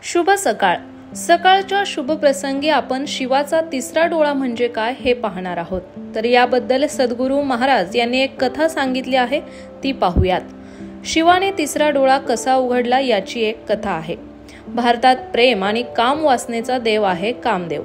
शुभ सकाळ. सकाळच्या शुभ प्रसंगी आपण शिवाचा तिसरा डोळा म्हणजे काय हे पाहणार आहोत. तर याबद्दल सद्गुरू महाराज यांनी एक कथा सांगितली आहे, ती पाहूयात. शिवाने तिसरा डोळा कसा उघडला याची एक कथा आहे. भारतात प्रेम आणि काम वासनेचा देव आहे कामदेव.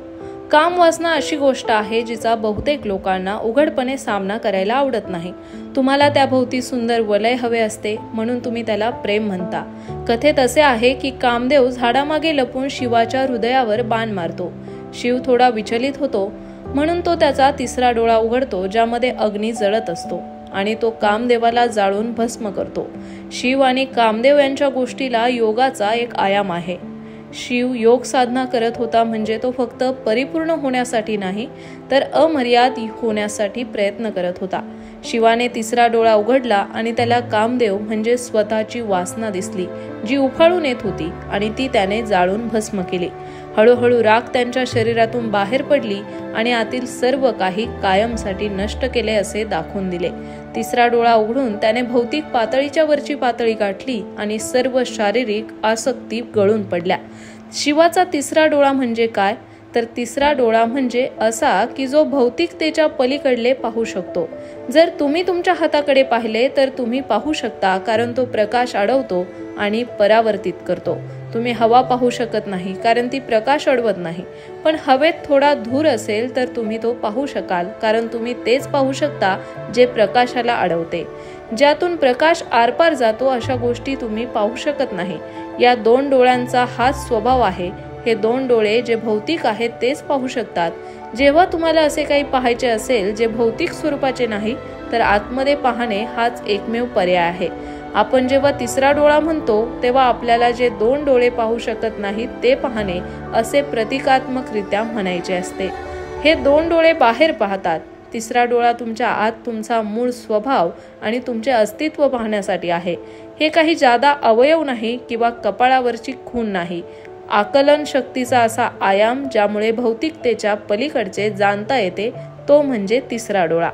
काम वासना अशी गोष्ट आहे जिचा बहुतेक लोकांना उघडपणे सामना करायला आवडत नाही. तुम्हाला त्याभोवती सुंदर वलय हवे असते म्हणून तुम्ही त्याला प्रेम म्हणता. कथेत असे आहे की कामदेव झाडामागे लपून शिवाच्या हृदयावर बाण मारतो. शिव थोडा विचलित होतो म्हणून तो त्याचा तिसरा डोळा उघडतो ज्यामध्ये अग्नी जळत असतो आणि तो कामदेवाला जाळून भस्म करतो. शिव आणि कामदेव यांच्या गोष्टीला योगाचा एक आयाम आहे. शिव योग साधना करत होता म्हणजे तो फक्त परिपूर्ण होण्यासाठी नाही तर अमर्याद होण्यासाठी प्रयत्न करत होता. शिवाने तिसरा डोळा उघडला आणि त्याला कामदेव म्हणजे स्वतःची वासना दिसली जी उफाळून येत होती आणि ती त्याने जाळून भस्म केली. हळूहळू राख त्यांच्या शरीरातून बाहेर पडली आणि आतील सर्व काही कायमसाठी नष्ट केले असे दाखवून दिले. तिसरा डोळा उघडून त्याने भौतिक पातळीच्या वरची पातळी गाठली आणि सर्व शारीरिक आसक्ती गळून पडल्या. शिवाचा तिसरा डोळा म्हणजे काय? तर तिसरा डोळा म्हणजे असा की जो भौतिकतेच्या पलीकडले पाहू शकतो. जर तुम्ही तुमच्या हाताकडे पाहिले तर तुम्ही पाहू शकता, कारण तो प्रकाश अडवतो आणि परावर्तित करतो. तुम्ही हवा पाहू शकत नाही कारण ती प्रकाश अडवत नाही, पण हवेत थोडा धूर असेल तर तुम्ही तो पाहू शकाल, कारण तुम्ही तेच पाहू शकता जे प्रकाशाला अडवते. ज्यातून प्रकाश आरपार जातो अशा गोष्टी तुम्ही पाहू शकत नाही. या दोन डोळ्यांचा हाच स्वभाव आहे. हे दोन डोळे जे भौतिक आहेत तेच पाहू शकतात. जेव्हा तुम्हाला असे काही पाहायचे असेल जे भौतिक स्वरूपाचे नाही तर आतमध्ये पाहणे हाच एकमेव पर्याय आहे. आपण जेव्हा तिसरा डोळा म्हणतो तेव्हा आपल्याला जे दोन डोळे पाहू शकत नाहीत ते पाहणे असे प्रतिकात्मकरित्या म्हणायचे असते. हे दोन डोळे बाहेर पाहतात. तिसरा डोळा तुमच्या आत तुमचा मूळ स्वभाव आणि तुमचे अस्तित्व पाहण्यासाठी आहे. हे काही जादा अवयव नाही किंवा कपाळावरची खून नाही. आकलन शक्तीचा असा आयाम ज्यामुळे भौतिकतेच्या पलीकडचे जाणता येते, तो म्हणजे तिसरा डोळा.